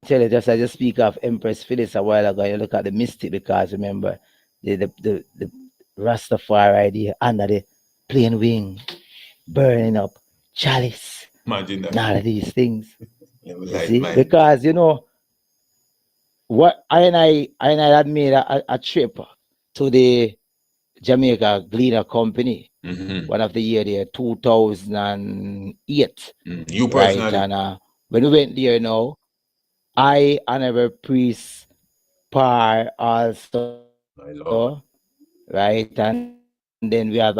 tell you, just as you speak of Empress Phyllis a while ago, you look at the mystic because remember the Rastafari the under the plane wing burning up chalice Imagine and that. all of these things. Yeah, You like see? mine. Because what I had made a trip to the Jamaica Gleaner Company, one of the year there, 2008. You Right? personally. And when we went there now, I and our priest par also, My Lord. right? And then we have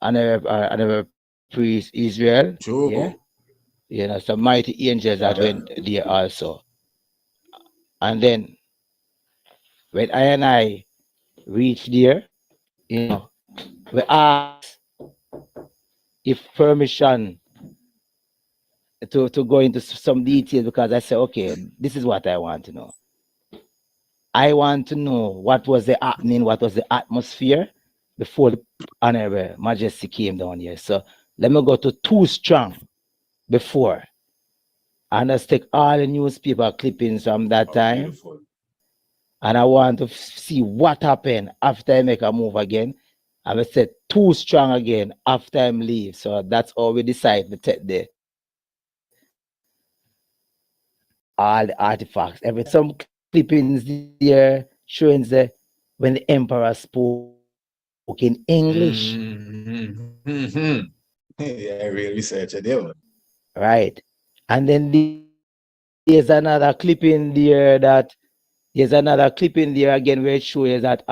another priest Israel, yeah. True. Some mighty angels that went Yeah. there also. And then when I reached there, we asked if permission to go into some details because I said, okay, this is what I want to know. I want to know what was the happening, what was the atmosphere before the Honorable Majesty came down here. So let me go to Too Strong before. And let's take all the newspaper clippings from that time. Beautiful. And I want to see what happened after I make a move again. And I said Too Strong again after I leave. So that's how we decide to take all the artifacts, some clippings there showing when the emperor spoke in English. Yeah, real researcher there. Right. And then there's another clipping there again where it shows that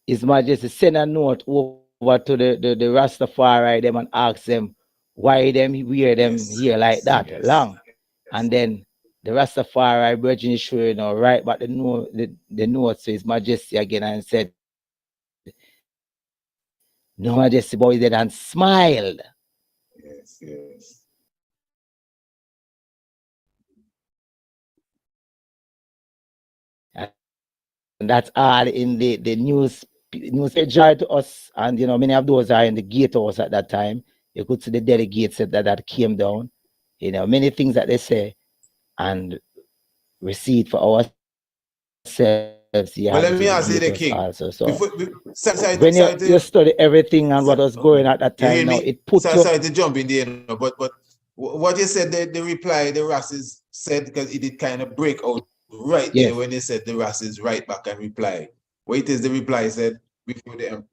His Majesty send a note over to the Rastafari them and ask them why them wear them here like that long. And then the Rastafari Virgin is showing right back the note to His Majesty again and said, No Majesty boy did and smiled. Yes. And that's all in the newspaper to us. And many of those are in the gatehouse at that time. You could see the delegates that came down. Many things that they say and receipt for ourselves. You have it in the Well, let me gatehouse ask you the also. king. So Sorry when you study everything and what was going at that you time, hear now me? it put you. Sorry to jump in there, but what you said, the reply the Rasses said, because it did kind of break out right there when they said the Rasses right back and reply. What is the reply said before them?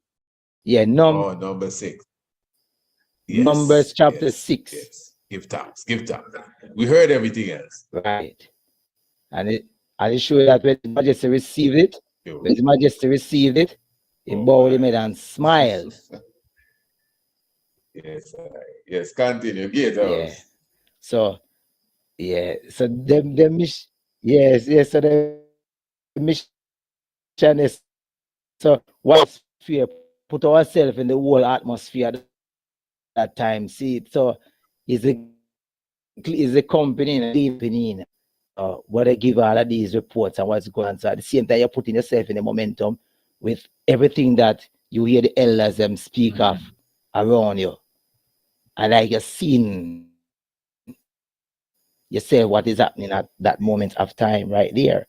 Yeah, number 6. Yes, Numbers chapter 6. Yes. Give thanks. We heard everything else. Right. And it showed that when His Majesty received it, he bowed him head and smiled. Yes, continue. Gatehouse. So the mission, yes. So the mission is what fear put ourselves in the whole atmosphere at that time. See, so is the company what they give all of these reports and what's going on. So at the same time, you're putting yourself in the momentum with everything that you hear the elders them speak of around you. And like you're seeing yourself what is happening at that moment of time right there.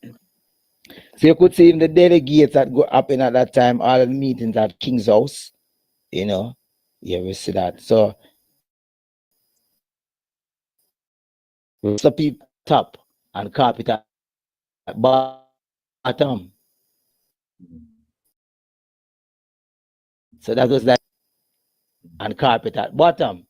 So you could see in the delegates that go happen at that time, all the meetings at King's House, you will see that. So with the people top and carpet at bottom. So that was like and carpet at bottom.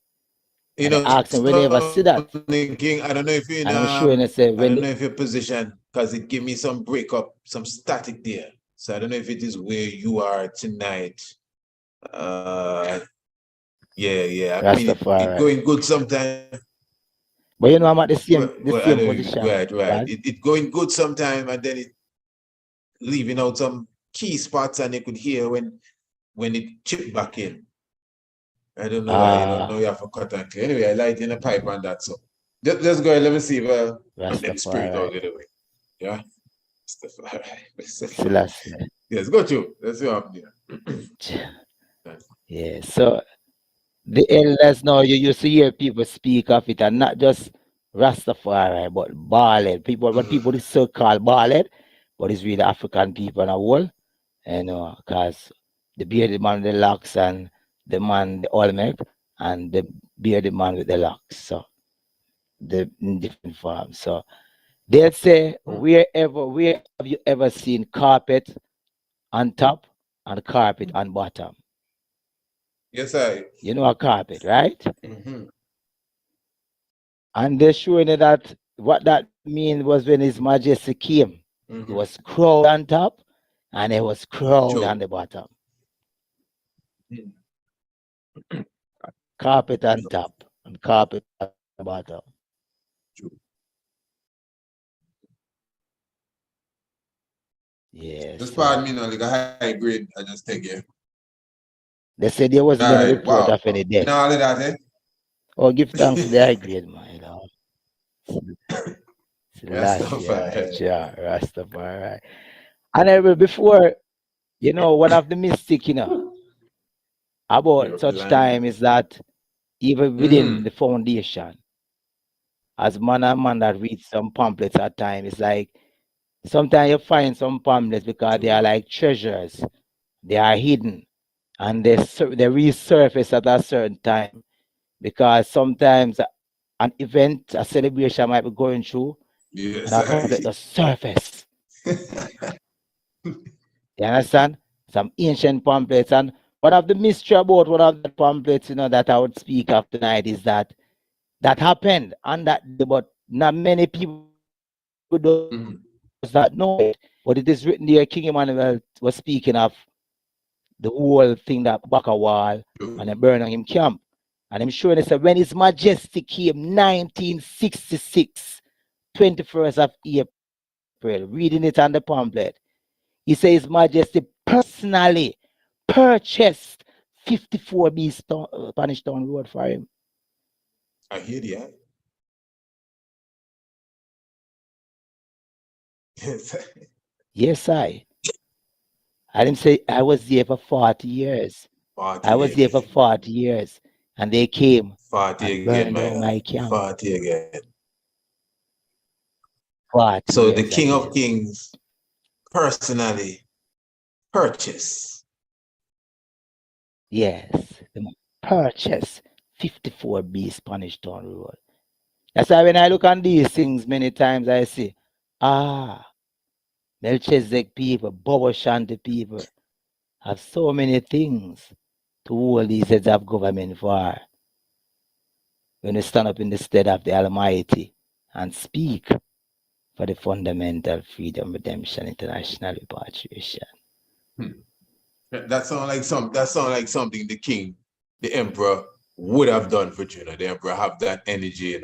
And asking will they ever see that? King, I don't know if you're in, and I'm sure I say I don't know if your position, because it give me some breakup, some static there. So I don't know if it is where you are tonight. Yeah. I mean, it going good sometimes. But I'm at the same position. Right. It going good sometimes, and then it leaving out some key spots, and you could hear when it chipped back in. I don't know why. You don't know you have to cut and clear. Anyway, I light in the pipe on that. So just go ahead. Let me see if let spirit out of the way. Yeah. Selassie. Yes, go to. Let's see what happens here. Yeah. So the elders now you used to hear people speak of it, and not just Rastafari, but bald people, what people is so called bald, but it's really African people in a whole, because the bearded man with the locks and the man the Olmec and the bearded man with the locks. So the in different forms. So they'll say, where have you ever seen carpet on top and carpet on bottom? Yes, I. You know a carpet, right? Mm-hmm. And they're showing you that what that means was when His Majesty came, he was Mm-hmm. crowned on top and he was crowned on True. the bottom. Mm. Carpet on top and carpet on the bottom. True. Yeah, Just so pardon me now, like a high grade. I just take it. they said there All wasn't any right. report Wow. of any You know death. all of that, Oh, give thanks to the eh? high grade, man. Selassie, Rastafari. Jah, Rastafari. And I will before, one of the mystic, about Europe, the such land. time is that even within Mm-hmm. the foundation, as man and man that read some pamphlets at times, it's like sometimes you find some pamphlets because they are True. like treasures. They are hidden and they resurface at a certain time because sometimes an event, a celebration might be going through and Yes, a I. pamphlet just surface. You understand? Some ancient pamphlets. And one of the mystery about one of the pamphlets, that I would speak of tonight is that happened on that day, but not many people does not know it. Mhm. But it is written there, King Emmanuel was speaking of the whole thing that back a wall and then burn on True. him camp. And I'm sure they said when His Majesty came 1966, 21st of April, reading it on the pamphlet, he says His Majesty personally purchased 54 B Spanish Town Road for him. I hear the eye. Yes. Yes, I. I didn't say I was there for 40 years. I Party was there for again. 40 years. And they came Party and again, burned my down guy. my camp. Party again. 40 So the years King of again. Kings personally purchased. Yes. The purchase 54B Spanish Town Road. That's why when I look on these things many times I see, ah, Melchizedek people, Bobo Shanti people have so many things to hold these heads of government for when we stand up in the stead of the Almighty and speak for the fundamental freedom, redemption, international repatriation. Hmm. That sound like something the king, the emperor would have done for you. The emperor have that energy,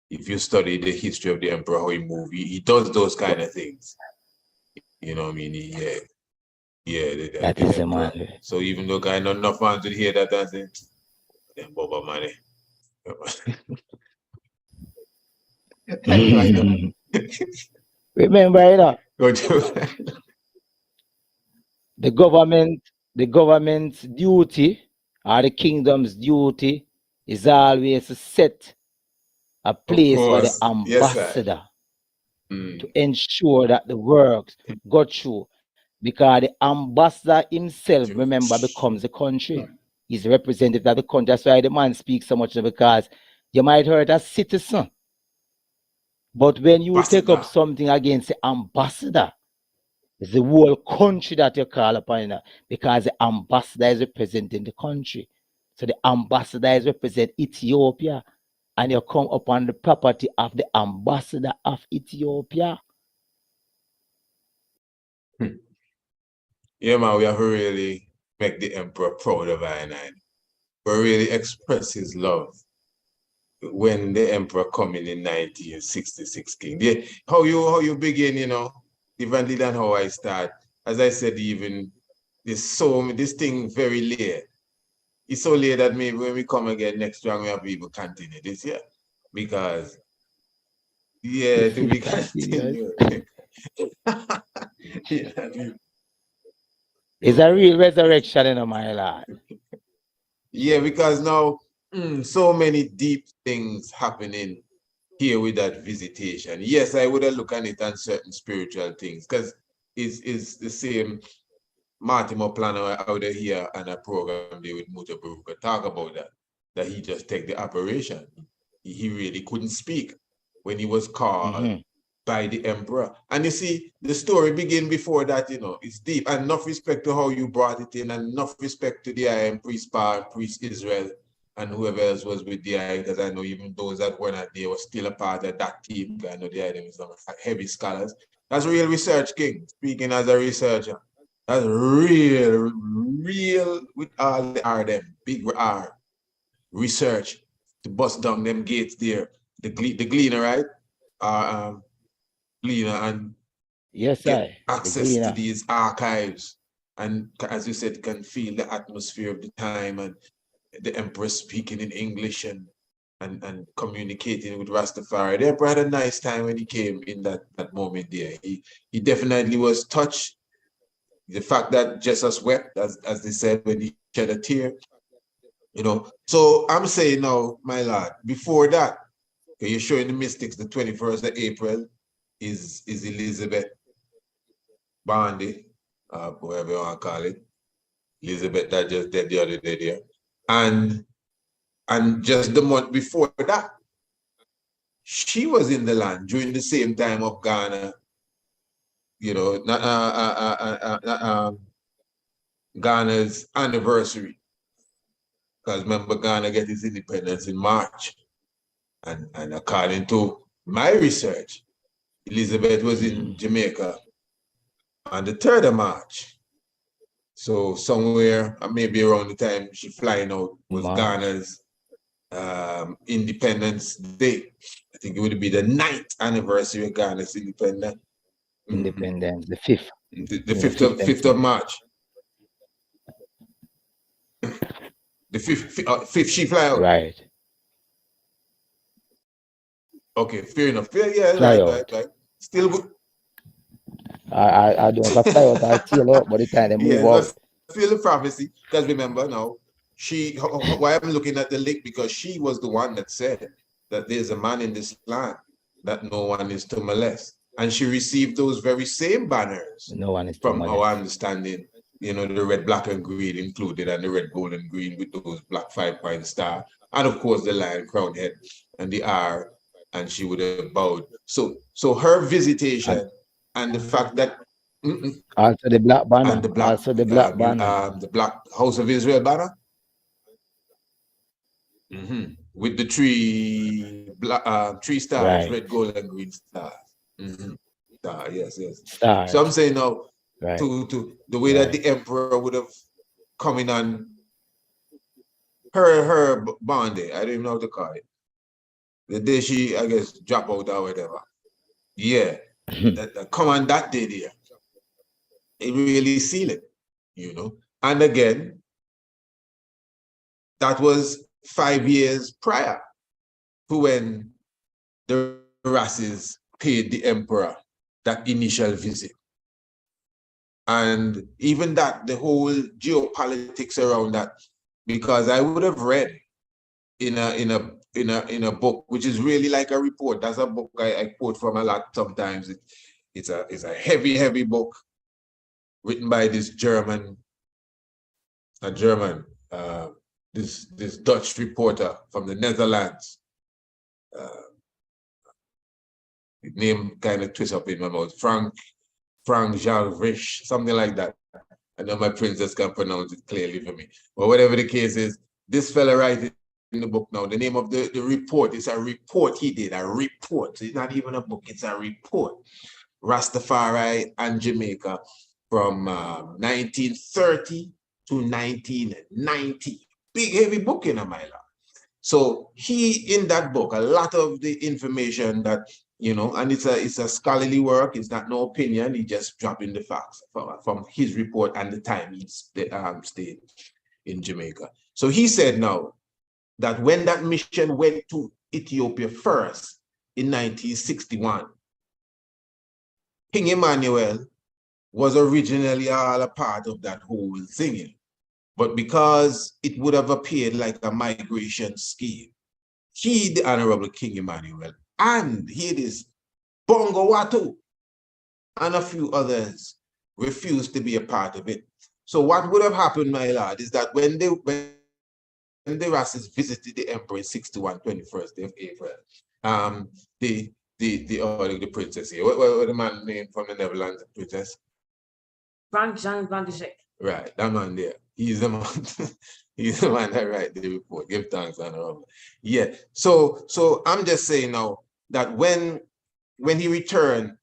If you study the history of the emperor, how he move, he does those kind of things. You know what I mean? Yeah, That the is the emperor. man. So even though I know enough fans would hear that and say, them Boba money. I know. Remember, Go to the government, the government's duty or the kingdom's duty is always to set a of place for the course. Yes, sir. ambassador to Mm, ensure that the works go through. Because the ambassador himself, true. remember, becomes the country. He's a representative of the country. That's why the man speaks so much because you might hear it as citizen. But when you take up Ambassador. something against the ambassador, it's the whole country that you call upon, because the ambassador is representing the country. So the ambassador is representing Ethiopia, and you come upon the property of the ambassador of Ethiopia. Hmm. Yeah, man, we have to really make the emperor proud of I. But really express his love when the emperor coming in 1966 king. Yeah, how you begin, differently than how I start. As I said, even this thing very late. It's so late that maybe when we come again next round, we have people continue this year. Because yeah, It's to still be continuous. continued. Yeah, It's a real resurrection in my life. yeah, because now so many deep things happening here with that visitation. Yes, I would have looked at it on certain spiritual things, because it's the same Martin Planner out of here and a program there with Mutaburu could talk about that he just take the operation. He really couldn't speak when he was called by the emperor. And you see, the story begin before that, it's deep. And enough respect to how you brought it in, and enough respect to the priest Paul, priest Israel, and whoever else was with the because I know even those that were not there were still a part of that team. I know the is some heavy scholars. That's real research, King, speaking as a researcher. That's real with all the R them, big R, research to bust down them gates there. The gleaner, right? Gleaner, and Yes, get I. The access to Gleaner. these archives. And as you said, can feel the atmosphere of the time, and the emperor speaking in English and communicating with Rastafari. The emperor had a nice time when he came in that moment there. He definitely was touched. The fact that Jesus wept, as they said, when he shed a tear, So I'm saying now, my lord, before that, you're showing the mystics the 21st of April is Elizabeth Bondi, whatever you want to call it. Elizabeth that just dead the other day there. And just the month before that, she was in the land during the same time of Ghana, Ghana's anniversary. Because remember, Ghana get its independence in March. And according to my research, Elizabeth was in Jamaica on the 3rd of March. So somewhere, maybe around the time she flying out, was Ghana's Independence Day. I think it would be the 9th anniversary of Ghana's independence. Independence, the 5th. The 5th of March. The 5th she fly out. Right. Okay, fair enough. Right. Still good. I don't have to fly out, I tail out, but the time they move out. Still the prophecy, because remember now, why I'm looking at the link, because she was the one that said that there's a man in this land that no one is to molest. And she received those very same banners. No one is from our understanding, the red, black, and green included, and the red, gold, and green with those black 5-point star, and of course the lion crown head and the R, and she would have bowed. So her visitation and the fact that also the black banner, and the black, also the black banner, the black House of Israel banner, with the three stars, right. red, gold, and green stars. Star, yes. Stars. So I'm saying now, right. to the way that the emperor would have come in on her Bondi, I don't even know how to call it. The day she, I guess, drop out or whatever. Yeah, that come on that day there. It really sealed it, And again, that was 5 years prior to when the Rasses paid the emperor that initial visit. And even that, the whole geopolitics around that, because I would have read in a book, which is really like a report. That's a book I quote from a lot sometimes. It's a heavy book written by this this Dutch reporter from the Netherlands. His name kind of twists up in my mouth. Frank Jean Rich, something like that. I know my princess can pronounce it clearly for me. But whatever the case is, this fella writes in the book now. The name of the report is a report he did, a report. It's not even a book, it's a report. Rastafari and Jamaica from 1930 to 1990. Big, heavy book in my lord. So he, in that book, a lot of the information that, and it's a scholarly work, it's not no opinion, he just dropping the facts from his report and the time he stayed in Jamaica. So he said now that when that mission went to Ethiopia first in 1961, King Emmanuel was originally all a part of that whole thing. But because it would have appeared like a migration scheme, he, the Honorable King Emmanuel, and hear this, Bongo Watu and a few others refused to be a part of it. So what would have happened, my lord, is that when the Rasses visited the emperor in 61, 21st of April, the princess here, what the man named from the Netherlands, the princess? Frank Jean Van de Zek. Right, that man there. He's the man. He's the man that write the report. Give thanks, honorable. Yeah. So I'm just saying now that when he returned,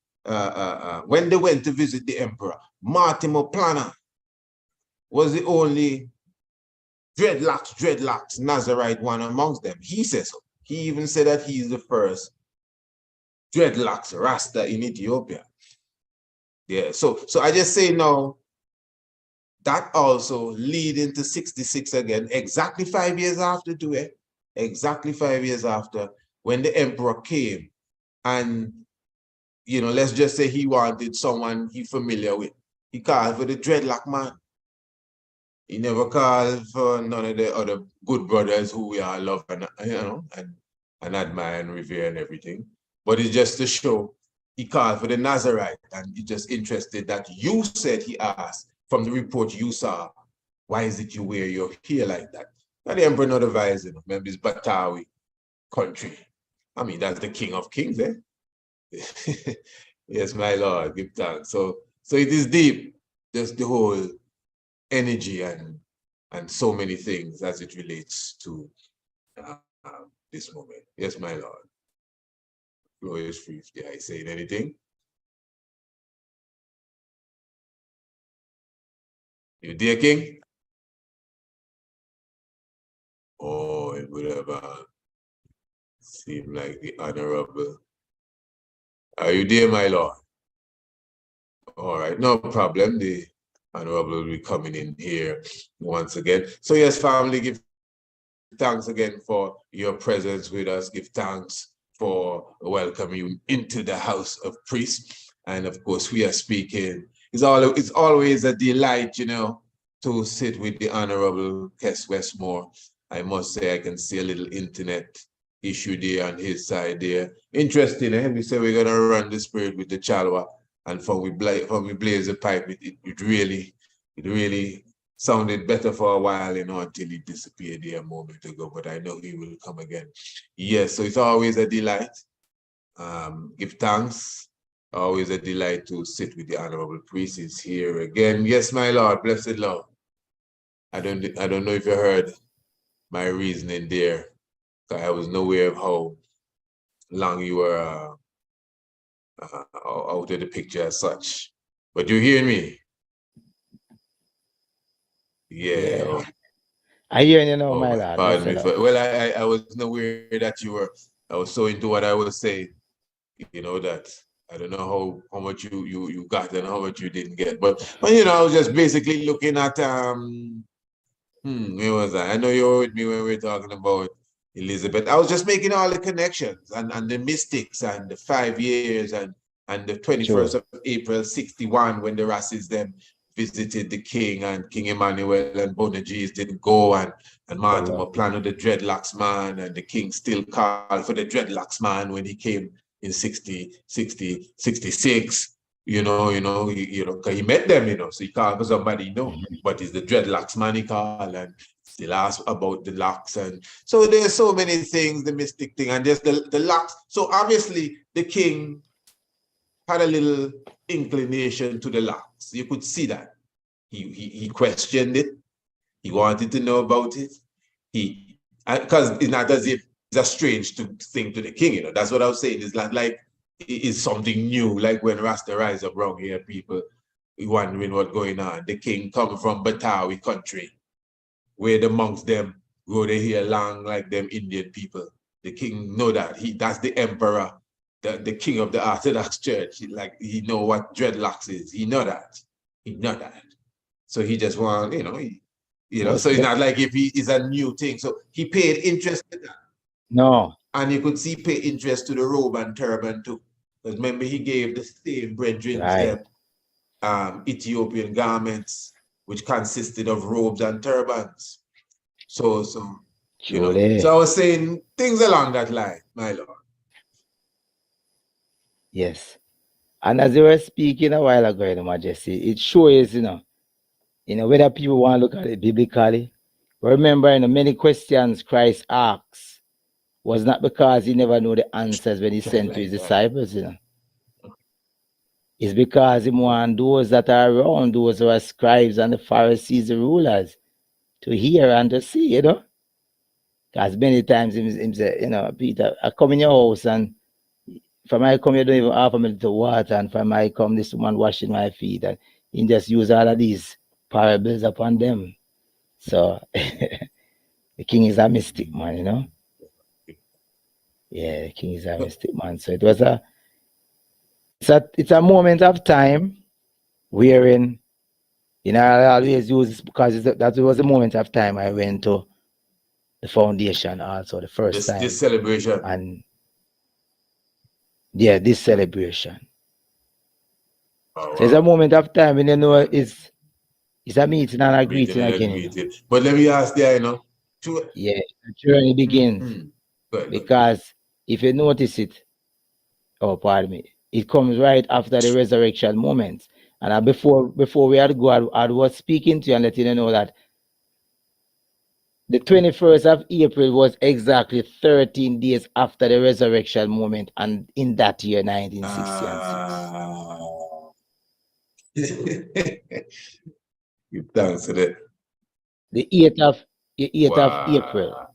when they went to visit the emperor, Mortimer Planner was the only dreadlocks Nazarite one amongst them. He says so. He even said that he's the first dreadlocks Rasta in Ethiopia. Yeah. So I just say now, that also lead into 66 again, exactly 5 years after do it, exactly 5 years after, when the emperor came, and let's just say he wanted someone he familiar with. He called for the dreadlock man. He never called for none of the other good brothers who we all love and admire and revere and everything. But it's just to show he called for the Nazarite, and he's just interested that you said, he asked, from the report you saw, why is it you wear your hair like that? And the emperor not advising, remember it's Batawi country. I mean, that's the king of kings, eh? Yes, my lord, give thanks. So it is deep, just the whole energy and so many things as it relates to this moment. Yes, my lord. Floor is free. Did I say anything? You dear king? Oh, it would have seemed like the honorable. Are you there, my lord? All right, no problem. The honorable will be coming in here once again. So yes, family, give thanks again for your presence with us. Give thanks for welcoming you into the house of priests. And of course, we are speaking. It's always a delight, to sit with the Honorable Kes Westmore. I must say, I can see a little internet issue there on his side there. Interesting, eh? We say we're gonna run the spirit with the Chalwa, and when we blaze the pipe, it really sounded better for a while, until he disappeared there a moment ago, but I know he will come again. Yes, so it's always a delight. Give thanks. Always a delight to sit with the honorable priest. Is here again. Yes, my lord, blessed Lord. I don't know if you heard my reasoning there. I was nowhere of how long you were out of the picture as such. But you hear me? Yeah. Oh. I hear you know, Oh, my lord. pardon me. Well, I was nowhere that you were. I was so into what I was saying, that I don't know how much you got and how much you didn't get. But I was just basically looking at where was I? I know you were with me when we were talking about Elizabeth. I was just making all the connections and the mystics and the 5 years and the 21st of April 61 when the Rassis them visited the king, and King Emmanuel and Bonagees didn't go, and Mortimer planted the dreadlocks man, and the king still called for the dreadlocks man when he came in 66. Because he met them, so he called for somebody, but it's the dreadlocks man he called, and still asked about the locks. And so there's so many things, the mystic thing, and there's the locks. So obviously the king had a little inclination to the locks. You could see that. He questioned it. He wanted to know about it. Because it's not as if it's a strange thing to the king, That's what I was saying. It's not like it's something new, like when Rasta rise up around here, people wondering what's going on. The king come from Batawi country, where the monks them grow their hair long like them Indian people. The king know that. That's the emperor, the king of the Orthodox Church. He know what dreadlocks is. He know that. He know that. So he just want, so it's not like if he is a new thing. So he paid interest to that. No. And you could see pay interest to the robe and turban too. Because remember, he gave the same brethren them Ethiopian garments, which consisted of robes and turbans. So I was saying things along that line, my lord. Yes. And as you were speaking a while ago, Your Majesty, it shows, whether people want to look at it biblically. Remember, many questions Christ asks was not because he never knew the answers when he sent to his Like that. disciples. It's because he want those that are around, those who are scribes and the Pharisees, the rulers, to hear and to see. Because many times him say, Peter, I come in your house and from I come, you don't even offer me the water, and from I come, this woman washing my feet, and he just use all of these parables upon them. So the king is a mystic man. Yeah, the king is a mystic man. So it's a moment of time wherein, I always use this because that was the moment of time I went to the foundation also the first This time, celebration. and yeah, this celebration. Oh, So it's a wow. moment of time when it's a meeting and a Meeting greeting and a again. greeting. But let me ask there, Yeah, the journey begins Good. because if you notice it, oh pardon me, it comes right after the resurrection moment. And before we had to go, I was speaking to you and letting you know that the 21st of April was exactly 13 days after the resurrection moment, and in that year, 1960 and 6. Give thanks to the The 8th of April. wow.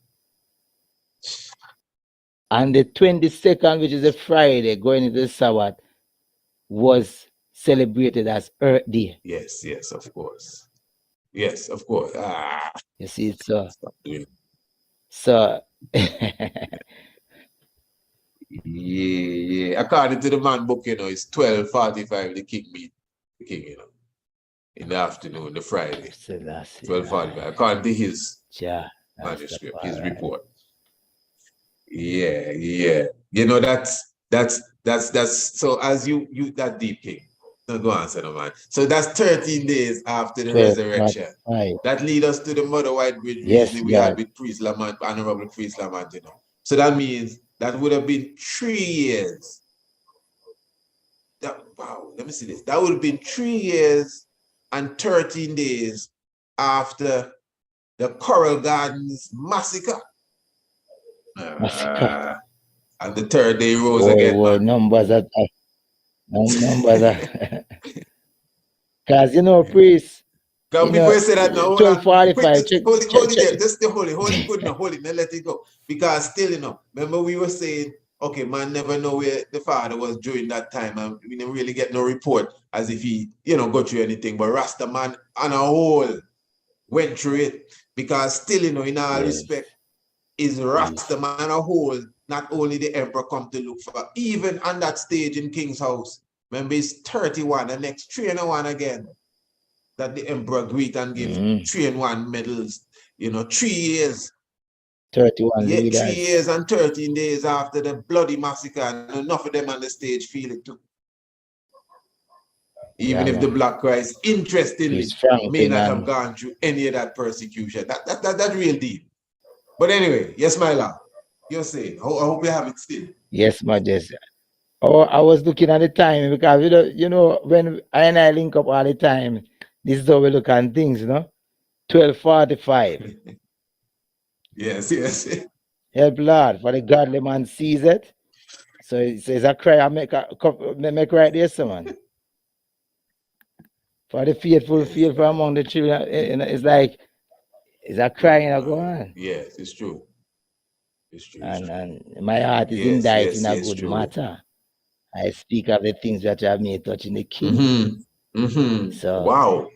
And the 22nd, which is a Friday, going into the Sabbath, was celebrated as Earth Day. Yes, of course. Yes, of course. You see, so Stop doing. so Yeah. According to the man book, it's 12:45. The king meet the king, in the afternoon, the Friday. Selassie, 12:45. According to his Jah, manuscript, his Rastafari. report. Yeah. That's so as you that deep king. No, go on, son of man. So that's 13 days after the resurrection. 12:45. That lead us to the Mother White Bridge Yes, reasoning we had God. with Priest Lamont, Honorable Priest Lamont, So that means that would have been 3 years. Wow, let me see this. That would have been 3 years and 13 days after the Coral Gardens massacre. Massacre. And the third day rose Boy, again, boy, man. numbers are because priest, Because before you say that, now hold on. Quick, 12:45. just Check, hold check, it check. there. Just stay hold it good now. Hold it, now let it go. Because still, remember we were saying, okay, man never know where the father was during that time, and we didn't really get no report as if he, go through anything. But Rasta man on a whole went through it. Because still, in all Yes, respect, is Rasta man on a whole, not only the emperor come to look for, even on that stage in King's house. Remember, it's 31, the next 3 and 1 again. That the emperor greet and give 3 and 1 medals, 3 years. 31 Yeah, 3 leaders. years and 13 days after the bloody massacre, and enough of them on the stage feel it too. Even Yeah, if the man. Black Christ, interestingly, Priest may Franklin not have and gone through any of that persecution. That real deep. But anyway, yes, my love. You're saying, I hope you have it still. yes, Majesty. Oh, I was looking at the time because when I link up all the time, this is how we look at things, 12:45. Yes. Help Lord, for the godly man sees it. So it says a cry, I make right there, someone. For the faithful, Yes. fearful among the children, it's like it's a crying I go on. Yes, it's true. It's true. And my heart is Yes, indicted in a good true. matter. I speak of the things that you have made touching the king. So Wow.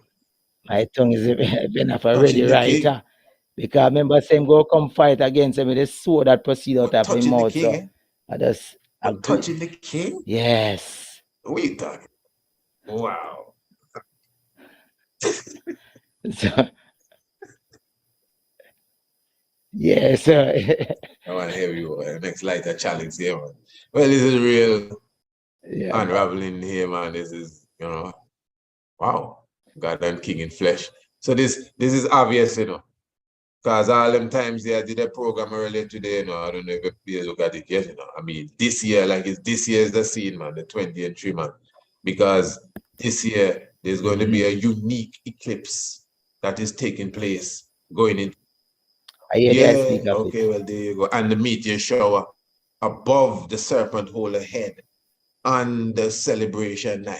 my tongue is been of a ready Touching the king. writer. Because remember, same go come fight against me with the sword that proceed out But of my touching the mouth. king, So eh? I just But agree. touching the king? Yes. What are you talking? Wow. So yes, sir. I want to hear you. Next lighter challenge here, man. Well, this is real Yeah, man. unraveling here, man. This is, wow. God and King in flesh. So this is obvious, Because all them times they did a program earlier today, I don't know if you look at it yet, I mean, this year, this year is the scene, man, the 20 and 3, man. Because this year, there's going to be a unique eclipse that is taking place going in. Yeah, okay, well, there you go. And the meteor shower above the serpent hole ahead on the celebration night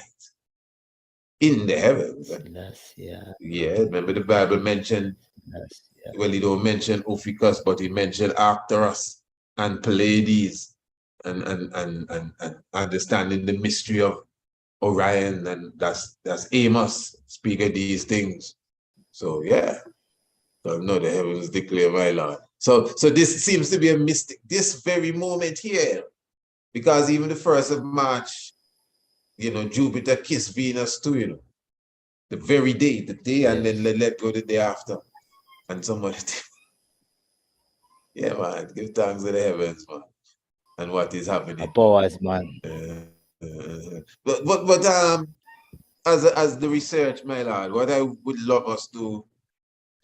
in the heavens. Yeah, remember the Bible mentioned, well, he don't mention Ophiuchus, but he mentioned Arcturus and Pleiades and understanding the mystery of Orion, and that's Amos speak of these things. So yeah, no, the heavens declare my Lord. So this seems to be a mystic, this very moment here, because even the 1st of March, Jupiter kissed Venus too, the very day, and then let go the day after. And somebody, yeah, man, give thanks to the heavens, man, and what is happening. Powers, man. But as the research, my lord, what I would love us to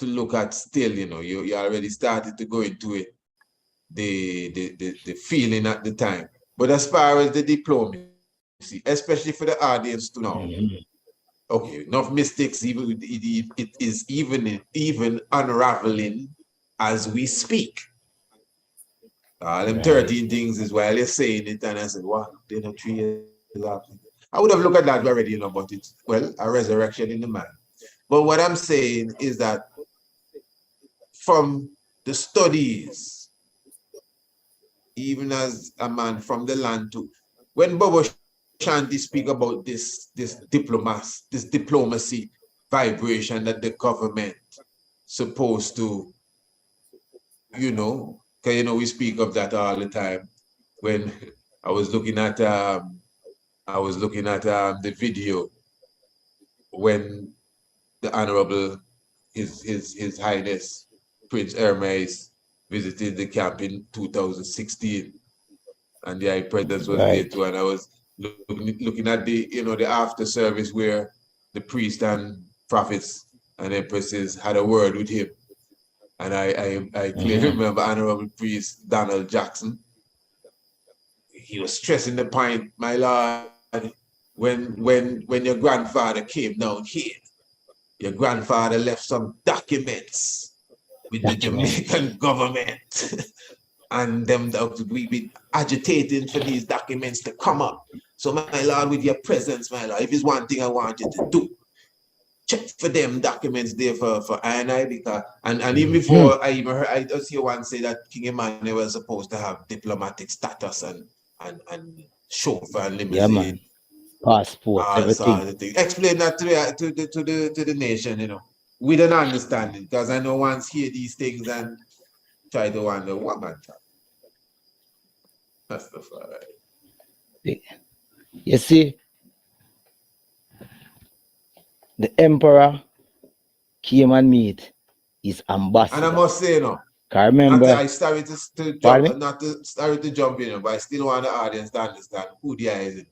look at still, you already started to go into it, the feeling at the time. But as far as the diplomacy, especially for the audience to know, okay, enough mistakes, even it is even unraveling as we speak. Them 13 things is while you're saying it, and I said, wow, 3 years after. I would have looked at that already, but it's, well, a resurrection in the man. But what I'm saying is that from the studies, even as a man from the land too, when Bobo Shanti speak about this diplomacy vibration that the government supposed to, because we speak of that all the time. When I was looking at the video when the Honorable His Highness Prince Hermes visited the camp in 2016, and the High Presence was there too, and I was looking at the the after service where the priest and prophets and empresses had a word with him, and I clearly remember Honorable Priest Donald Jackson. He was stressing the point, my lord, when your grandfather came down here, your grandfather left some documents with the Jamaican government. And them we be agitating for these documents to come up. So, my lord, with your presence, my lord, if it's one thing I want you to do, check for them documents there for I and I, because and even before I even heard, I just hear one say that King Emmanuel was supposed to have diplomatic status and chauffeur and limousine, passport, everything. Explain that to the nation, we don't understand it, because I know once hear these things and try to wonder what man. That's the right. You see, the emperor came and meet his ambassador. And I must say, I remember. I started to jump, not to start to jump in, but I still want the audience to understand who they are. Is.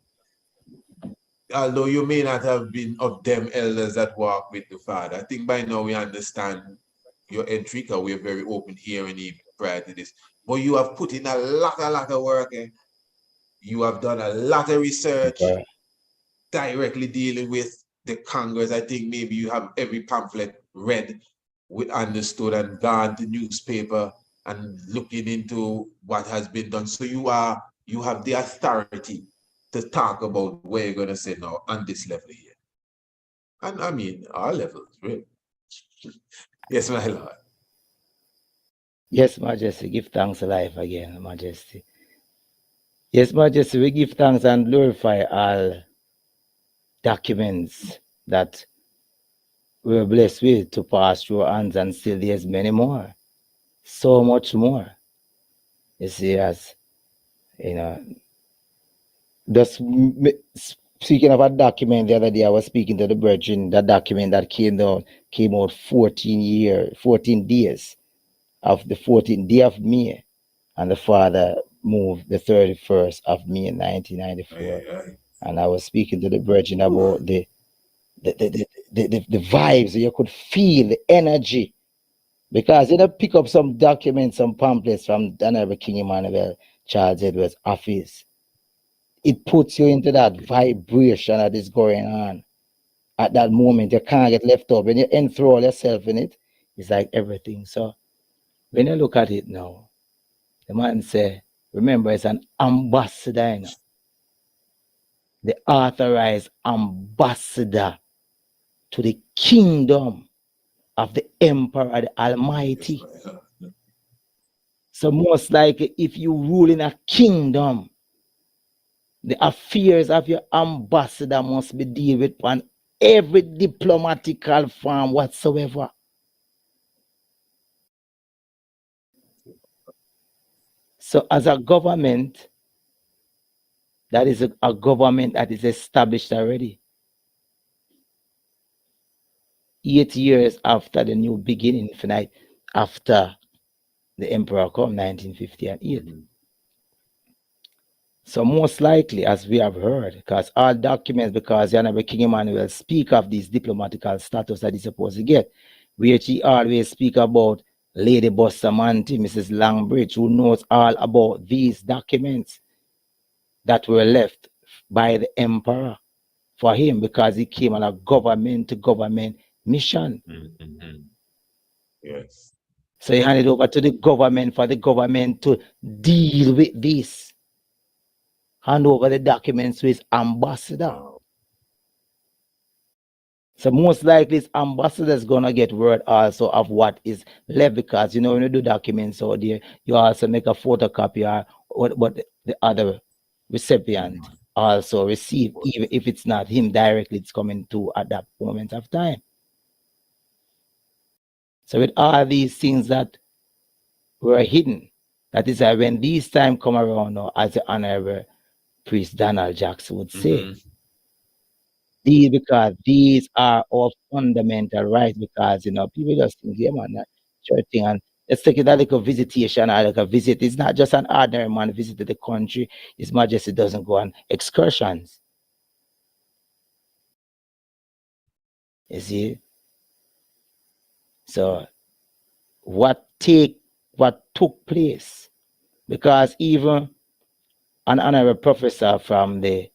Although you may not have been of them elders that walk with the Father, I think by now we understand your entry, because we're very open here and even prior to this. But you have put in a lot of work. You have done a lot of research directly dealing with the Congress. I think maybe you have every pamphlet read, understood, and gone to newspaper and looking into what has been done. So you have the authority to talk about where you're going to say now on this level here. And I mean, all levels, really. Yes, my lord. Yes, Majesty, give thanks alive again, Majesty. Yes, Majesty, we give thanks and glorify all documents that we're blessed with to pass through our hands, and still there's many more. So much more. You see, as just speaking of a document the other day, I was speaking to the brethren, that document that came out 14 days of the 14th day of May, and the father moved the 31st of May 1994. And I was speaking to the brethren about the vibes. You could feel the energy Because you know, pick up some documents, some pamphlets from Honorable King Emmanuel Charles Edwards' office. It puts you into that vibration that is going on at that moment. You can't get left out. When you enthrall yourself in it, it's like everything. So when you look at it now, the man say, remember, it's an ambassador, you know, the authorized ambassador to the kingdom of the Emperor the Yes, Almighty. my God. So most likely, if you rule in a kingdom, the affairs of your ambassador must be dealt with on every diplomatical form whatsoever. So as a government, that is a government that is established already. 8 years after the new beginning, after the emperor come, 1958. Mhm. So most likely, as we have heard, because all documents, because the Honorable King Emmanuel speak of these diplomatical status that he's supposed to get, where he always speak about Lady Bustamante, Mrs. Longbridge, who knows all about these documents that were left by the emperor for him because he came on a government to government mission. Mhm. Yes. So he handed over to the government for the government to deal with this, hand over the documents to his ambassador. Wow. So most likely his ambassador is gonna get word also of what is left because you know when you do documents out there, you also make a photocopy or what the other recipient Mhm. also receive, What? even if it's not him directly, it's coming to at that moment of time. So with all these things that were hidden, that is why when these time come around now, as the honorable priest Donald Jackson would say, Mhm. these because these are our fundamental rights because you know people just think yeah man that church thing and let's take it a little visitation or like a visit. It's not just an ordinary man visit to the country. His Majesty doesn't go on excursions. You see? So what took place? Because even an honorary professor from the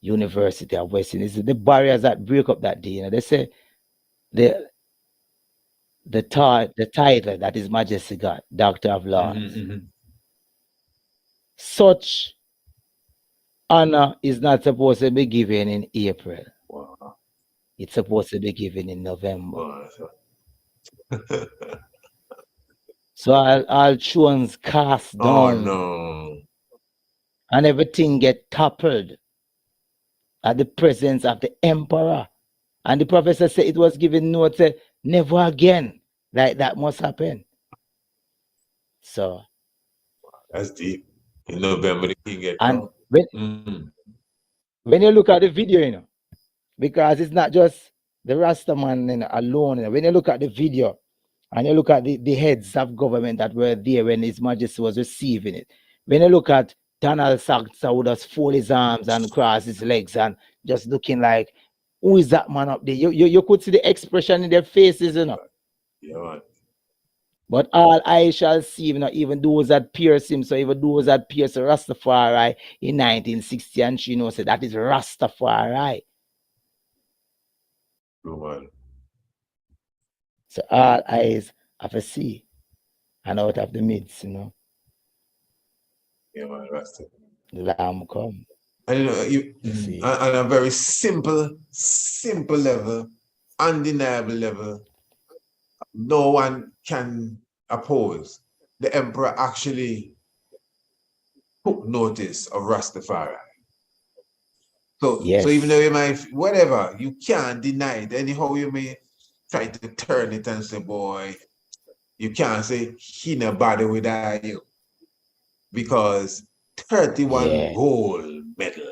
University of West Indies, the barriers that break up that day, you know, they say the the title that His Majesty got, Doctor of Mhm. Laws. Mhm. Such honor is not supposed to be given in April. Wow. It's supposed to be given in November. Wow. So all thrones cast Oh down no. and everything get toppled at the presence of the emperor. And the professor said it was given note, said, never again. Like that must happen. So, That's deep. In November, the king get and crowned. when Mm. when you look at the video, you know, because it's not just the Rastaman you know, alone. You know. When you look at the video and you look at the heads of government that were there when His Majesty was receiving it, when you look at Donald Saxa would just fold his arms and cross his legs and just looking like, who is that man up there? You could see the expression in their faces, you know. Yeah, man. But all I shall see, you know, even those that pierce him, so even those that pierce Rastafari in 1960, and she knows that is Rastafari. True, man. So all eyes have a see and out of the midst, you know, Yeah, man. That's it. the lamb come. And you know, You see. on a very simple level, undeniable level, no one can oppose. The emperor actually took notice of Rastafari. So even though Yes. you might, whatever, you can't deny it. Anyhow, you may try to turn it and say, boy, you can't say he no bother with you because 31 Yeah. gold medal,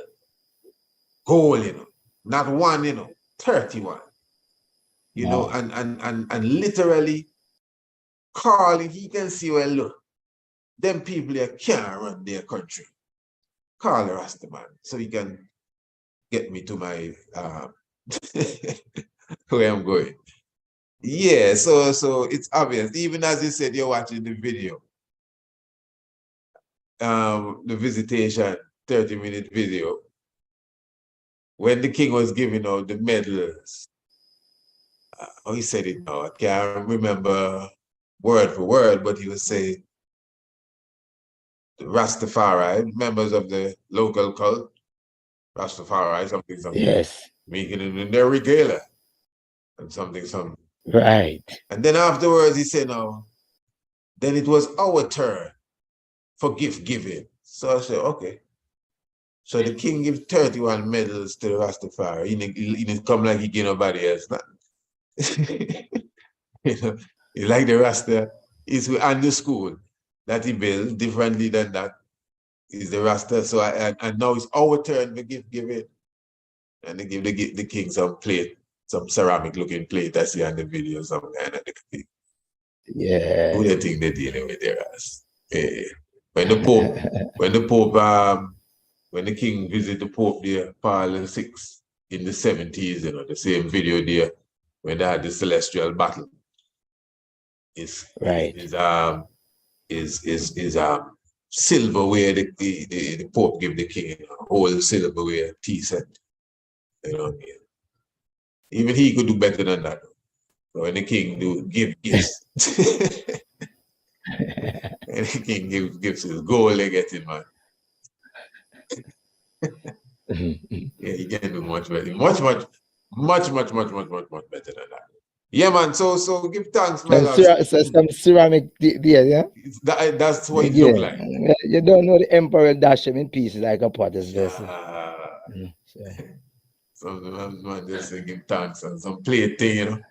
gold, not one, 31, No. and literally calling, he can see, well, look, them people here can't run their country. Call the Rastaman so he can get me to my where I'm going. Yeah, so it's obvious. Even as you said, you're watching the video, the visitation 30-minute video, when the king was giving out the medals. Oh, he said it now. I can't remember word for word, but he was saying the Rastafari, members of the local cult, Rastafari, something, Yes. making it in their regalia, and something. Right. And then afterwards, he said, no, then it was our turn for gift giving. So I said, okay. So the king gives 31 medals to the Rastafari. He didn't come like he gave nobody else. You know, he like the Rasta. It's and the school that he built differently than that is the Rasta. So and now it's our turn to gift giving. And they give the king some plate, some ceramic looking plate I see on the video, some kind of thing. Who Yeah. they think they're dealing with their ass? Eh. When the Pope, when the Pope, when the king visited the Pope there, Paul VI, in the 70s, the same video there, when they had the celestial battle, is Right. silverware the Pope give the king, a whole silverware tea set. You know what I mean? Even he could do better than that. So when the king do give gifts, and the king gives gifts, is gold they get in, man. Yeah, he can do much better. Much better than that. Yeah, man. So give thanks, my lads. So some ceramic there, yeah? That's what it look Yeah. like. You don't know the emperor dash him in pieces like a potter's vessel. Yeah. So, Some man just say give thanks and some play thing.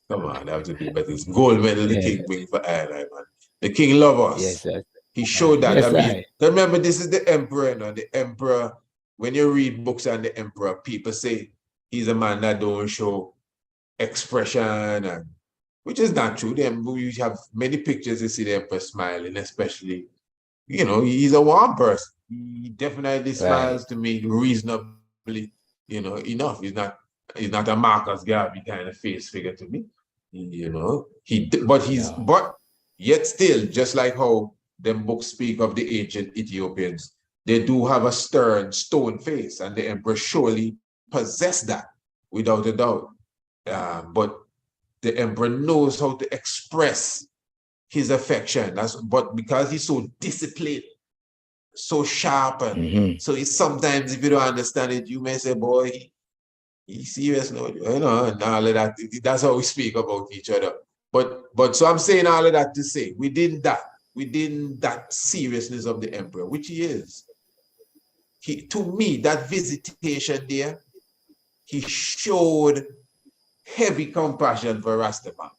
Come on, they have to do better. It's gold medal the yeah. king bring for Haile, man. The king love us. Yes, sir. He showed that. Yes, I mean, I. remember, this is the emperor, The emperor, when you read books on the emperor, people say he's a man that don't show expression, and which is not true. You have many pictures you see the emperor smiling, especially, he's a warm person. He definitely Right. smiles to me reasonably, enough. He's not a Marcus Garvey kind of face figure to me. No. But yet still, just like how them books speak of the ancient Ethiopians, they do have a stern stone face, and the emperor surely possessed that without a doubt. But the emperor knows how to express his affection. But because he's so disciplined, so sharp, and so it's sometimes, if you don't understand it, you may say, boy, he's serious, no, and all of that. That's how we speak about each other. But so I'm saying all of that to say, within that seriousness of the emperor, which he is, to me, that visitation there, he showed heavy compassion for Rastaman.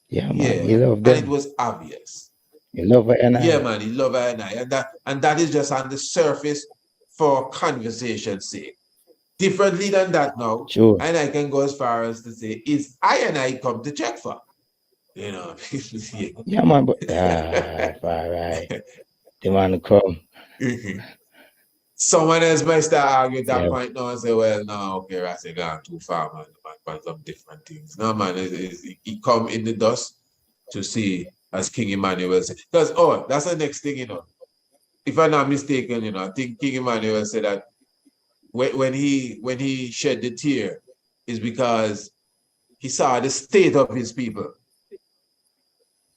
Yeah, man. Yeah, You love and it them. was obvious. You love her and Yeah, I. man, he love her and I, and that is just on the surface for conversation's sake. Differently than that now, True. and I can go as far as to say, is I and I come to check for, Yeah, man. But all right. The man come. Someone else might start arguing that Yeah. point now and say, well, no, okay, I say gone too far, man, on some different things. No, man, he come in the dust to see, as King Emmanuel said. Because, that's the next thing, if I'm not mistaken, I think King Emmanuel said that when he shed the tear is because he saw the state of his people.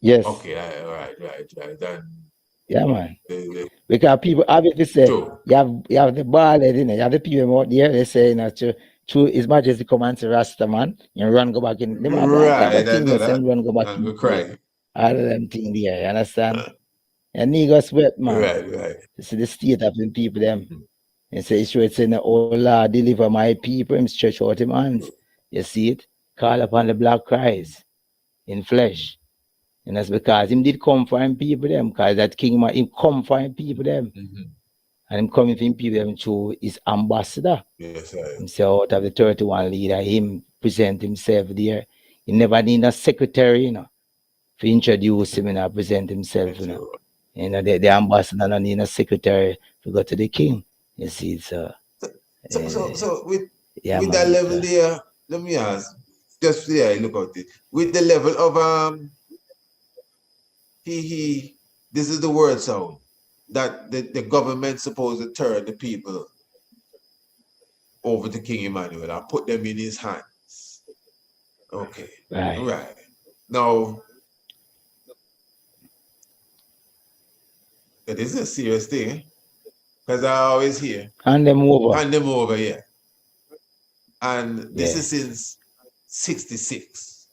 Yes. Okay, right. Yeah, man. Then, Because people obviously say true. you have the ball head, you have the people out there, they say, to His Majesty come and say Rasta man, you run go back in. Them have all type Right, of I thing know they that. send run go back And in we place. cry. All of them thing there, you understand? And nigga sweat, man. Right. To see the state of the people them. And say it's in the oh Lord, deliver my people, him stretch out him hands. You see it? Call upon the black Christ in flesh. And that's because him did come for him people them, because that king man, him come for him people them. And him coming for him people them through his ambassador. Yes, Himself out of the 31 leader, him present himself there. He never need a secretary, to introduce him and present himself, the ambassador don't need a secretary to go to the king. You see, so So with yeah, that man. level there, let me ask. just look at it. With the level of this is the word sound that the government supposed to turn the people over to King Emmanuel and put them in his hands. Okay. Right. Now, it is a serious thing, because I always hear hand them over, yeah. And this is since 66.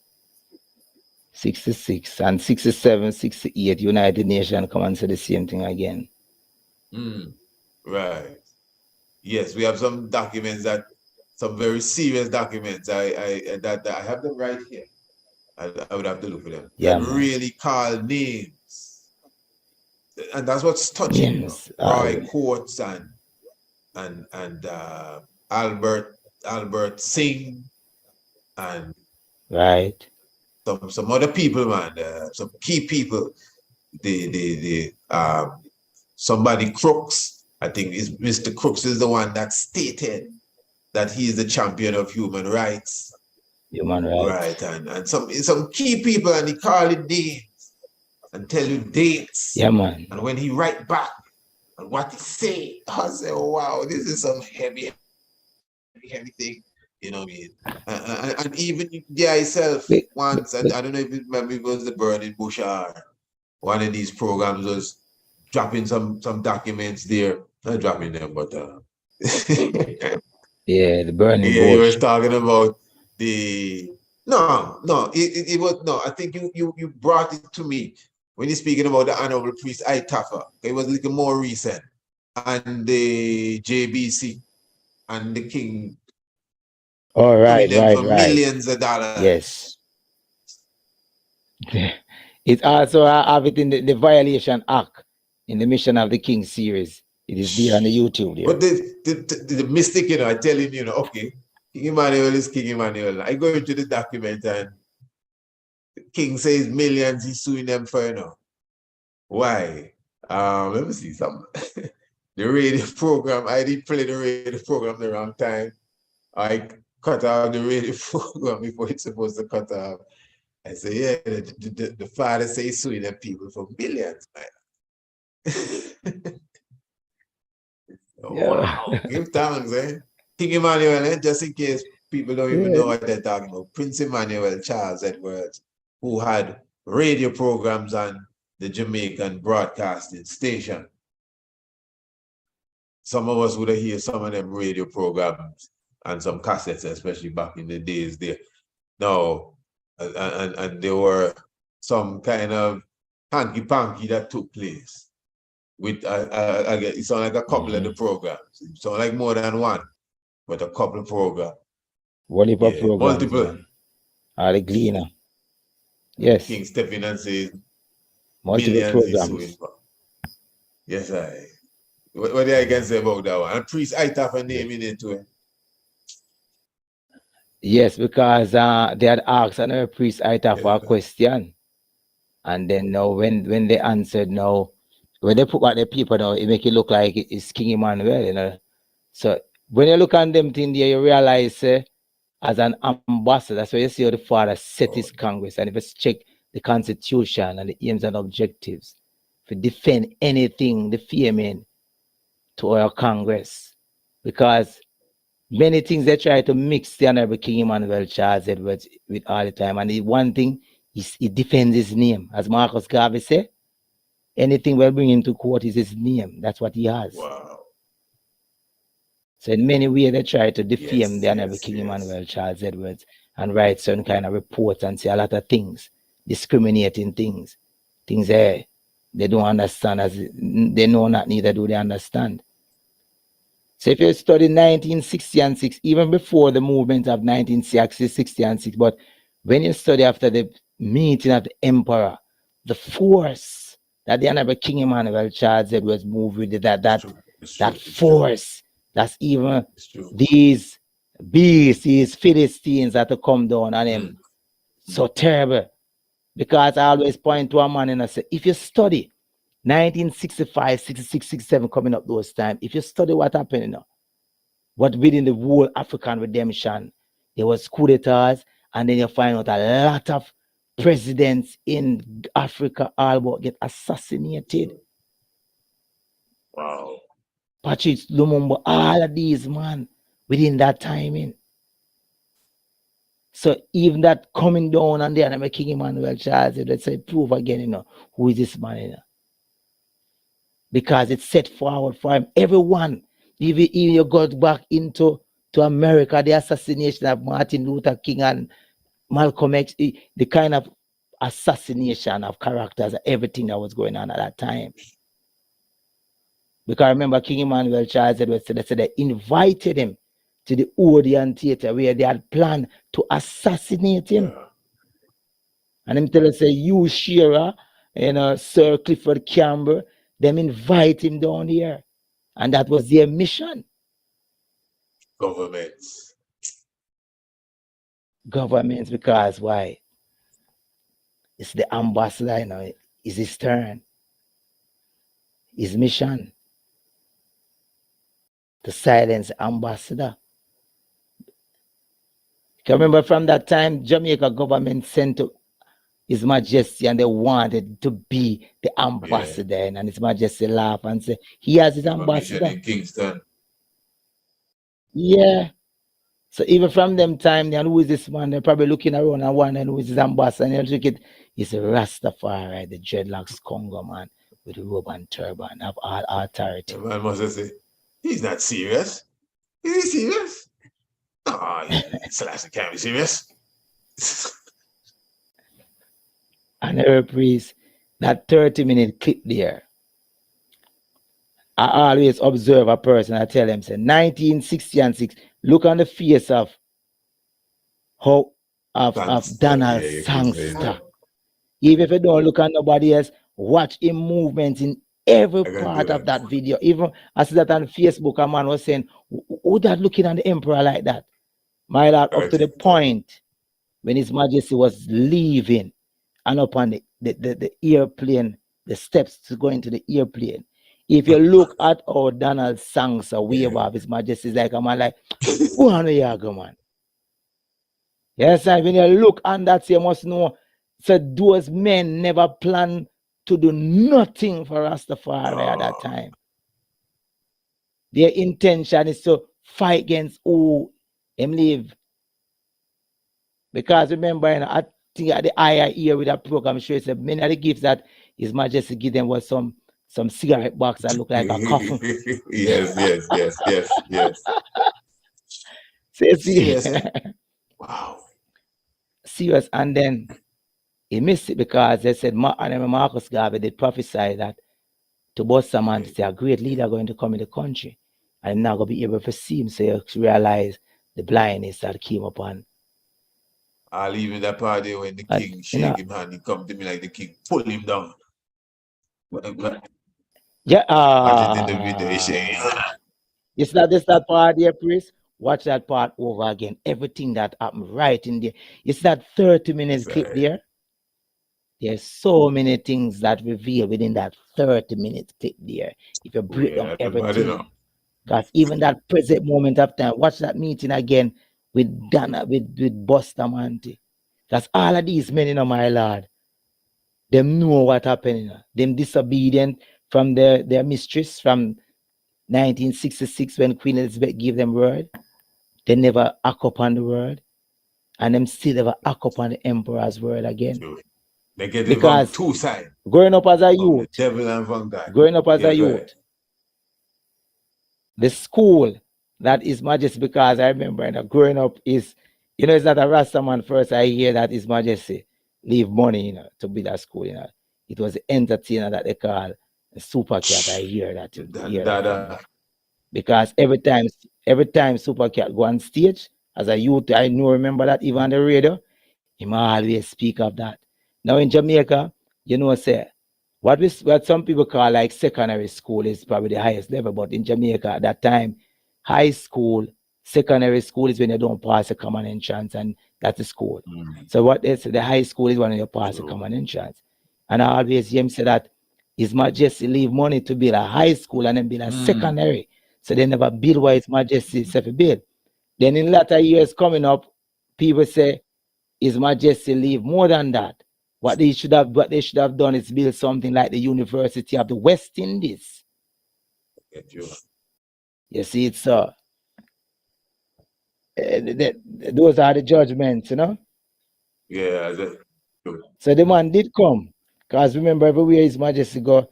66 and 67, 68, United Nations come and say the same thing again. Right. Yes, we have some documents some very serious documents. I have them right here. I would have to look for them. Yeah, that really call names. And that's what's touching, names, Roy Coates and Albert Singh and some other people, man. Some key people. Somebody Crooks, I think Mr. Crooks is the one that stated that he is the champion of human rights. Right, and some key people, and he call it names and tell you dates. Yeah, man. And when he write back and what he say, I say, oh, wow, this is some heavy thing. You know what I mean? And even himself once, I don't know if you remember, it was the Burning Bush or one of these programs was dropping some documents there. Not dropping them, but yeah, the Burning Bush. He was talking about it was I think you brought it to me when you're speaking about the Honorable Priest Aitafa. It was a little more recent, and the JBC and the King. All right, right. Millions of dollars. Yes. It also have it in the Violation Act in the Mission of the King series. It is there on the YouTube there. But the mystic, I tell him, okay, King Emmanuel is King Emmanuel. I go into the document and the King says millions, he's suing them for, Why? Let me see some. The radio program, I did play the radio program the wrong time. I cut out the radio program before it's supposed to cut off. I say, yeah, the father says suing them people for millions, man. Wow. Give thanks, King Emmanuel, just in case people don't even know what they're talking about. Prince Emmanuel Charles Edwards, who had radio programs on the Jamaican broadcasting station. Some of us would have heard some of them radio programs and some cassettes, especially back in the days there. Now, and there were some kind of hanky-panky that took place. With it sounds like a couple of the programs. It sounds like more than one, but a couple of programs. Programs, multiple. The Gleaner. Yes. King stepping and saying multiple programs. Yes, what do I can say about that one? And Priest Aitafa naming it to him. Yes, because they had asked another Priest Aitafa a question. And then now when they answered now, when they put out the people now, it make it look like it's King Emmanuel, So when you look at them thing there, you realize as an ambassador, that's why you see how the father set his Congress. And if you check the Constitution and the aims and objectives, to defend anything defaming to our Congress. Because many things they try to mix the Honorable King Emmanuel Charles Edwards with all the time. And the one thing is he defends his name. As Marcus Garvey said, anything we'll bring him to court is his name. That's what he has. Wow. So in many ways they try to defame the Honorable King Emmanuel Charles Edwards and write certain kind of reports and say a lot of things, discriminating things they don't understand, as they know not, neither do they understand. So if you study 1960 and 6, even before the movement of 1960 and 6, but when you study after the meeting of the emperor, the force that the Honorable King Emmanuel Charles Edwards moved with, that force, that's even these beasts, these Philistines that to come down on him. So terrible. Because I always point to a man and I say, if you study 1965, 66, 67 coming up those times, if you study what happened, what within the whole African redemption, there was coup d'etats And then you find out a lot of presidents in Africa all about get assassinated. Wow. Patrice Lumumba, all of these man within that timing. So even that coming down and then I'm King Emmanuel Charles, let's say prove again, who is this man, because it's set forward for him. Everyone, even you go back into to America, the assassination of Martin Luther King and Malcolm X, the kind of assassination of characters, everything that was going on at that time. Because I remember King Emmanuel Charles Edward said they invited him to the Odeon Theatre where they had planned to assassinate him. Yeah. And him tell us, say, you, Shearer, Sir Clifford Campbell, them invite him down here. And that was their mission. Governments. Governments, because why? It's the ambassador, it's his turn. His mission. To silence ambassador. Can remember from that time, Jamaica government sent to His Majesty and they wanted to be the ambassador. And His Majesty laugh and say, he has his ambassador. In Kingston. Yeah. So even from them time, then who is this man? They're probably looking around and wondering who is his ambassador. And they'll look at it's a Rastafari, the dreadlocks Congo man with the robe and turban of all authority. The man must have said, he's not serious. Is he serious? No, Selassie can't be serious. And I reprise that 30-minute clip there. I always observe a person, I tell them, say, 1960 and 6, look on the face of Donald Sangster. Even if you don't look at nobody else, watch him movements in every part of that video. Even I see that on Facebook, a man was saying, who that looking at the emperor like that? My lord, up to the point when His Majesty was leaving and up on the airplane, the steps to go into the airplane. If you look at how Donald Sangster wave off His Majesty, like a man like, go on here, go man. Yes, and when you look on that, you must know, so those men never planned to do nothing for Rastafari at that time. Their intention is to fight against who them live. Because remember, I think at the higher year with that program, sure said many of the gifts that His Majesty give them was some cigarette box that look like a coffin. yes. Serious. Wow. Serious. And then he missed it because they said Marcus Garvey did prophesy that to Buster man to say a great leader going to come in the country. And I'm not going to be able to see him. So you realize the blindness that came upon. I'll leave in that party when the king shake him hand, he come to me like the king, pull him down. Yeah. Watch it in the video, he shake. It's that part there, priest. Watch that part over again. Everything that happened right in there. It's that 30-minute clip there. There's so many things that reveal within that 30-minute clip there. If you break down everything. Because even that present moment of time, watch that meeting again with Dana, with Buster Manti. Because all of these men, my lord, them know what happened. Them disobedient from their mistress from 1966 when Queen Elizabeth gave them word. They never act upon the word. And them still never act upon the emperor's word again. They get it from two sides. Growing up as a youth, devil and from God. Growing up as a youth, the school that His Majesty, because I remember growing up is, it's not a Rasta man first. I hear that His Majesty leave money, to build a school. It was the entertainer that they call a Super Cat. I hear that. Because every time Super Cat go on stage as a youth, I remember that even on the radio, he might always speak of that. Now in Jamaica, say what some people call like secondary school is probably the highest level, but in Jamaica at that time, high school, secondary school is when you don't pass a common entrance, and that's the school. So what they say, the high school is when you pass a common entrance. And I always hear him say that His Majesty leave money to build a high school and then build a secondary. So they never build what His Majesty self build. Then in latter years coming up, people say, His Majesty leave more than that. What they should have done is build something like the University of the West Indies. Get you. You see, it's those are the judgments, you know. Yeah, So the man did come, because remember, everywhere His Majesty go,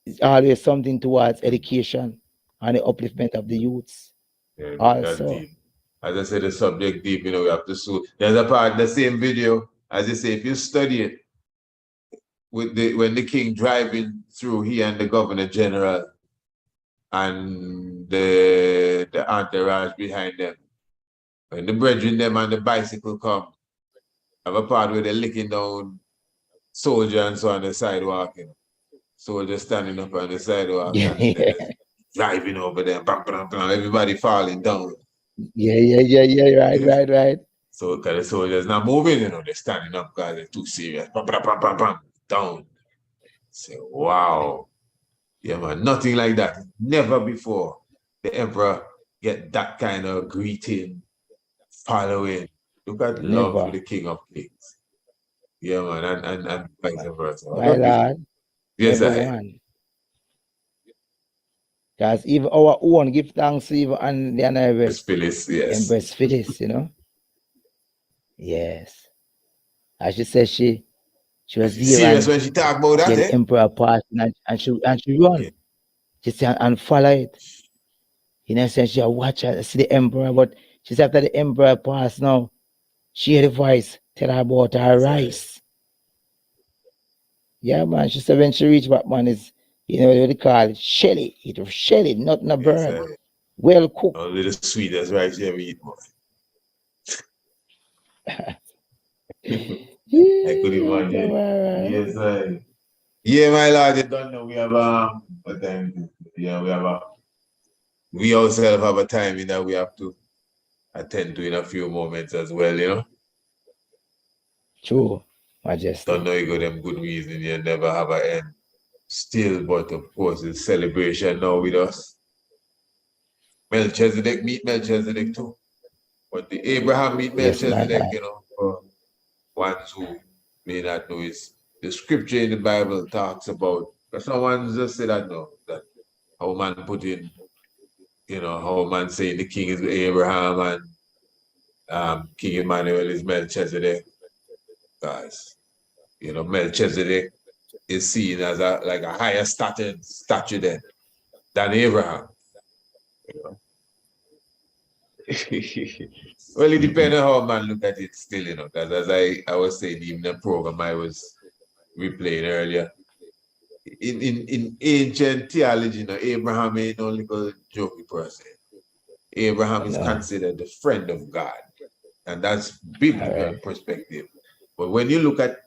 it's always something towards education and the upliftment of the youths. yeah, that's Also, deep. As I said, the subject deep, we have to sue. There's a part, the same video, as you say, if you study it, with when the king driving through, he and the governor general and the entourage behind them. When the brethren them and the bicycle come, have a part where they're licking down soldier and so on the sidewalk. Soldier standing up on the sidewalk yeah, and then driving over there, bam, bam, bam, everybody falling down. right. So because the soldiers not moving, they're standing up because they're too serious. Bam, bam, bam, bam, bam, down. Say, wow. Yeah, man, nothing like that. Never before the emperor get that kind of greeting, following. Look at love for Never, the king of kings. Yeah, man, and vice versa. What my a beauty. lord, Yes, never I. one. Because even our own give thanks to even and the Yes, Empress, Phyllis, yes. Empress Phyllis, you know. Yes, as she said, she was She's there serious and when she talk about yeah, that, the eh? emperor passed and she run. Yeah. She said and follow it. You know, saying she watch her, see the emperor, but she said after the emperor passed now, she hear the voice tell her about her Yes, I. rice. Yeah, man. She said when she reached back, man, is what they call it, shelly. It was shelly, not a Yes, bird. I. Well cooked. Only the sweetest rice you ever eat, boy. I could Yeah, imagine. right. Yes, I. Yeah, my lord, you don't know we have a time. Yeah, we ourselves have a time that we have to attend to in a few moments as well. True, Don't Majesty. know you got them good reason you never have an end. Still, but of course, it's celebration now with us. Melchizedek meet Melchizedek too. But the Abraham meet Yes, my Melchizedek, lord. for ones who may not know is the scripture in the Bible talks about, someone just said that no, that how man put in, how man saying the king is Abraham and King Emmanuel is Melchizedek. Guys, Melchizedek is seen as like a higher statue than Abraham. Well, it depends on how man look at it still, because as I was saying, even the program I was replaying earlier, in ancient theology, Abraham ain't no little jokey person. Abraham is No. considered the friend of God, and that's All biblical right. perspective. But when you look at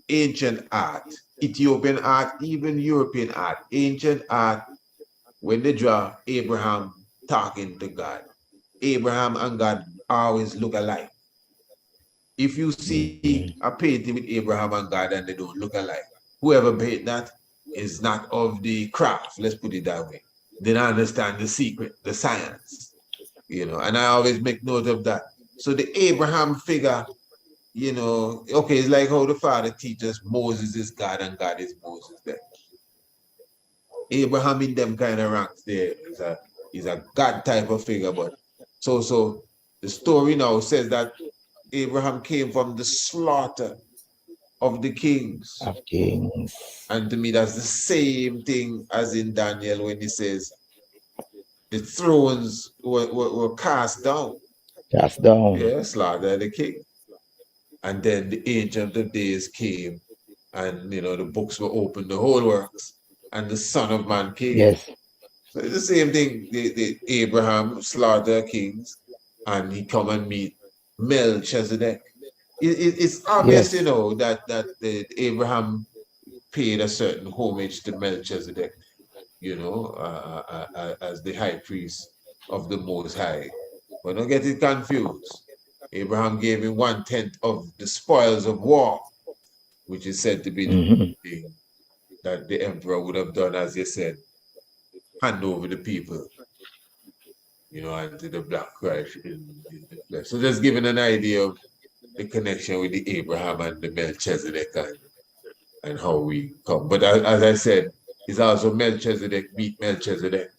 ancient art, Ethiopian art, even European art, ancient art, when they draw Abraham talking to God, Abraham and God always look alike. If you see a painting with Abraham and God and they don't look alike, whoever painted that is not of the craft, let's put it that way. They don't understand the secret, the science, and I always make note of that. So the Abraham figure, okay, it's like how the Father teaches Moses is God and God is Moses there. Abraham in them kind of ranks there is a God type of figure, but so the story now says that Abraham came from the slaughter of the kings. Of kings. And to me, that's the same thing as in Daniel when he says the thrones were cast down. Cast down. Yeah, slaughter the king. And then the Ancient of Days came and, the books were opened, the whole works, and the Son of Man came. Yes. So it's the same thing. The Abraham slaughter kings and he come and meet Melchizedek. It's obvious, Yes. that the Abraham paid a certain homage to Melchizedek, as the high priest of the Most High. But don't get it confused. Abraham gave him 1/10 of the spoils of war, which is said to be the thing that the emperor would have done, as you said, hand over the people, unto the Black Christ in the flesh. So just giving an idea of the connection with the Abraham and the Melchizedek and how we come. But as I said, it's also Melchizedek meet Melchizedek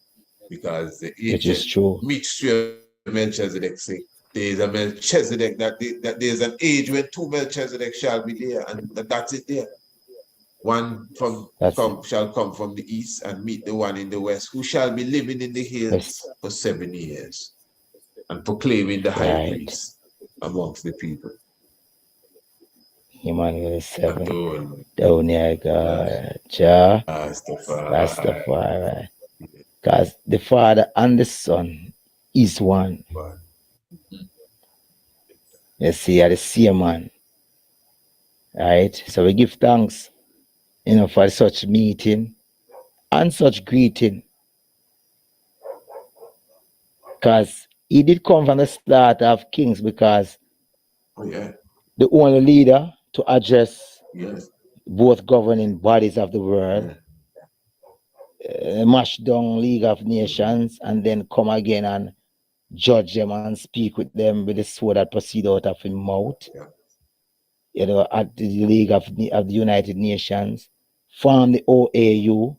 because the Which is ancient true. mixture of Melchizedek say there is a Melchizedek that there's an age when two Melchizedek shall be there, and that's it there. One shall come from the east and meet the one in the west, who shall be living in the hills for 7 years and proclaiming the high priest amongst the people. Emmanuel 7. Adon. Down here, God. Jah. Rastafari. Rastafari. Because the Father and the Son is one. You see, are the same man. Right? So we give thanks, for such meeting and such greeting. Because he did come from the start of kings, because the only leader to address both governing bodies of the world, mash down League of Nations, and then come again and judge them and speak with them with the sword that proceed out of his mouth. At the League of the United Nations, form the OAU,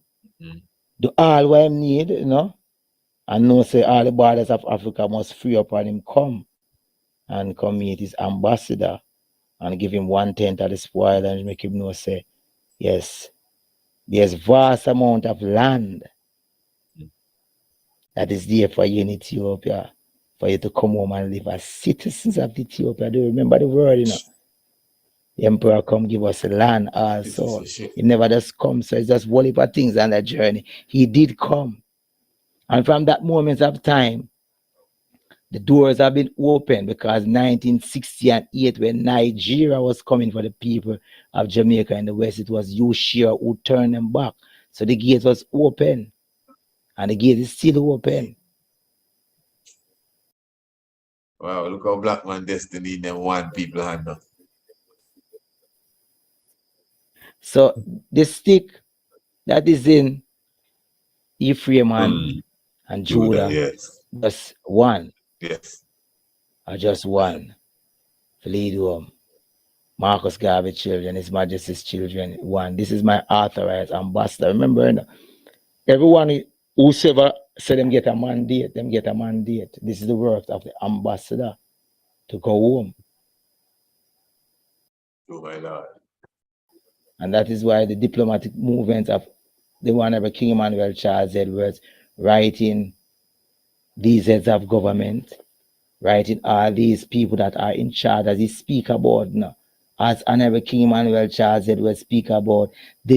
do all what him need, and know say all the borders of Africa must free up and him come and meet his ambassador and give him 1/10 of the spoil and make him know say, yes, there's vast amount of land that is there for you in Ethiopia, for you to come home and live as citizens of Ethiopia. Do you remember the word, The emperor come give us land also. He never just come, so it's just one heap of things on that journey. He did come. And from that moment of time, the doors have been open, because 1960 and 8, when Nigeria was coming for the people of Jamaica in the West, it was Ushia who turned them back. So the gate was open, and the gate is still open. Wow, look how Black Man Destiny them one people handle. So the stick that is in Ephraim and Judah, yes. just one. Yes. Or just one. To lead home. Marcus Garvey children, His Majesty's children, one. This is my authorized ambassador. Remember, everyone whosoever said them get a mandate, This is the work of the ambassador to go home. Oh my Lord. And that is why the diplomatic movement of the Honorable King Emmanuel Charles Edwards writing these heads of government, writing all these people that are in charge, as he speak about now, as Honorable King Emmanuel Charles Edwards speak about the